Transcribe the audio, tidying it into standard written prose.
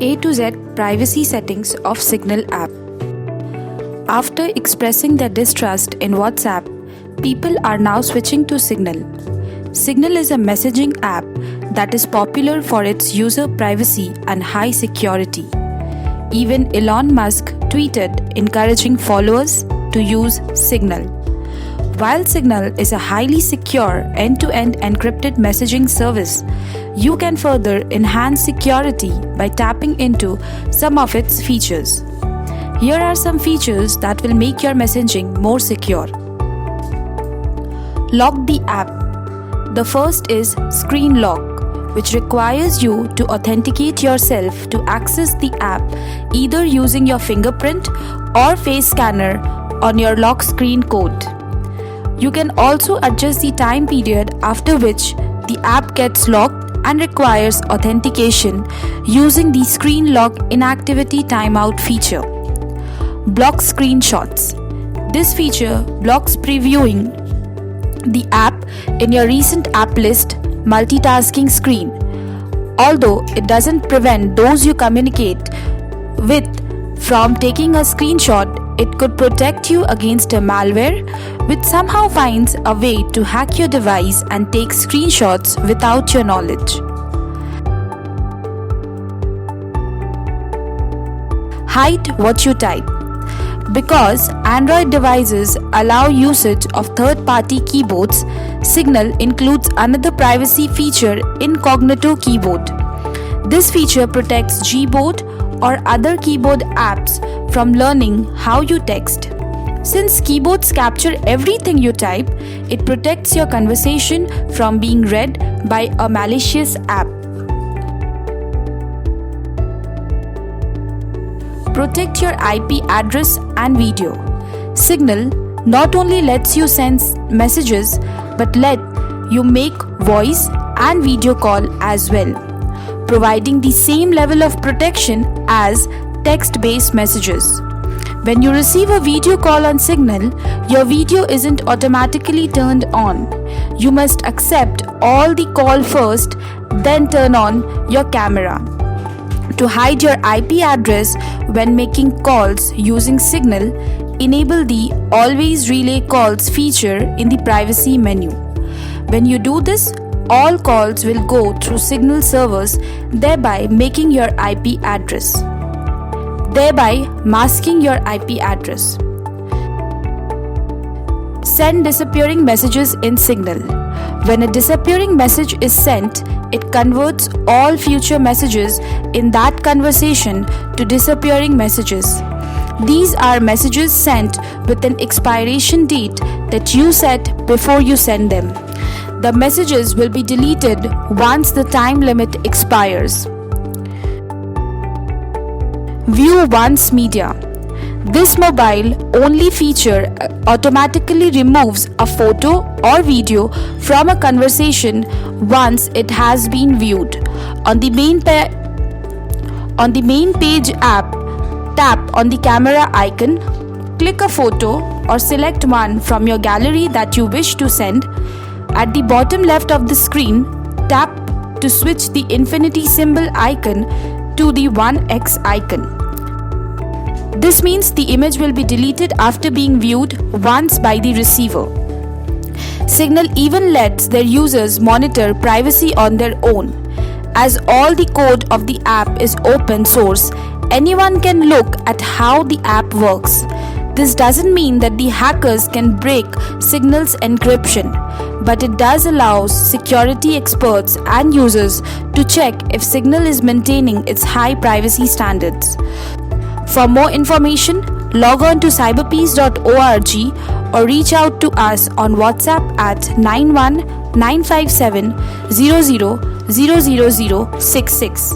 A to Z privacy settings of Signal app. After expressing their distrust in WhatsApp, people are now switching to Signal. Signal is a messaging app that is popular for its user privacy and high security. Even Elon Musk tweeted encouraging followers to use Signal. While Signal is a highly secure end-to-end encrypted messaging service, you can further enhance security by tapping into some of its features. Here are some features that will make your messaging more secure. Lock the app. The first is Screen Lock, which requires you to authenticate yourself to access the app either using your fingerprint or face scanner on your lock screen code. You can also adjust the time period after which the app gets locked and requires authentication using the Screen Lock Inactivity Timeout feature. Block screenshots. This feature blocks previewing the app in your recent app list multitasking screen. Although it doesn't prevent those you communicate with from taking a screenshot, it could protect you against a malware which somehow finds a way to hack your device and take screenshots without your knowledge. Hide what you type. Because Android devices allow usage of third-party keyboards, Signal includes another privacy feature, Incognito Keyboard. This feature protects Gboard or other keyboard apps from learning how you text. Since keyboards capture everything you type, it protects your conversation from being read by a malicious app. Protect your IP address and video. Signal not only lets you send messages but let you make voice and video call as well, providing the same level of protection as text-based messages. When you receive a video call on Signal, your video isn't automatically turned on. You must accept all the call first, then turn on your camera. To hide your IP address when making calls using Signal, enable the Always Relay Calls feature in the privacy menu. When you do this, all calls will go through Signal servers, thereby making your IP address. Thereby masking your IP address. Send disappearing messages in Signal. When a disappearing message is sent, it converts all future messages in that conversation to disappearing messages. These are messages sent with an expiration date that you set before you send them. The messages will be deleted once the time limit expires. View Once Media. This mobile-only feature automatically removes a photo or video from a conversation once it has been viewed. On the main page app, tap on the camera icon, click a photo or select one from your gallery that you wish to send. At the bottom left of the screen, tap to switch the infinity symbol icon to the 1x icon. This means the image will be deleted after being viewed once by the receiver. Signal even lets their users monitor privacy on their own. As all the code of the app is open source, anyone can look at how the app works. This doesn't mean that the hackers can break Signal's encryption, but it does allow security experts and users to check if Signal is maintaining its high privacy standards. For more information, log on to cyberpeace.org or reach out to us on WhatsApp at 91 957 00 00066.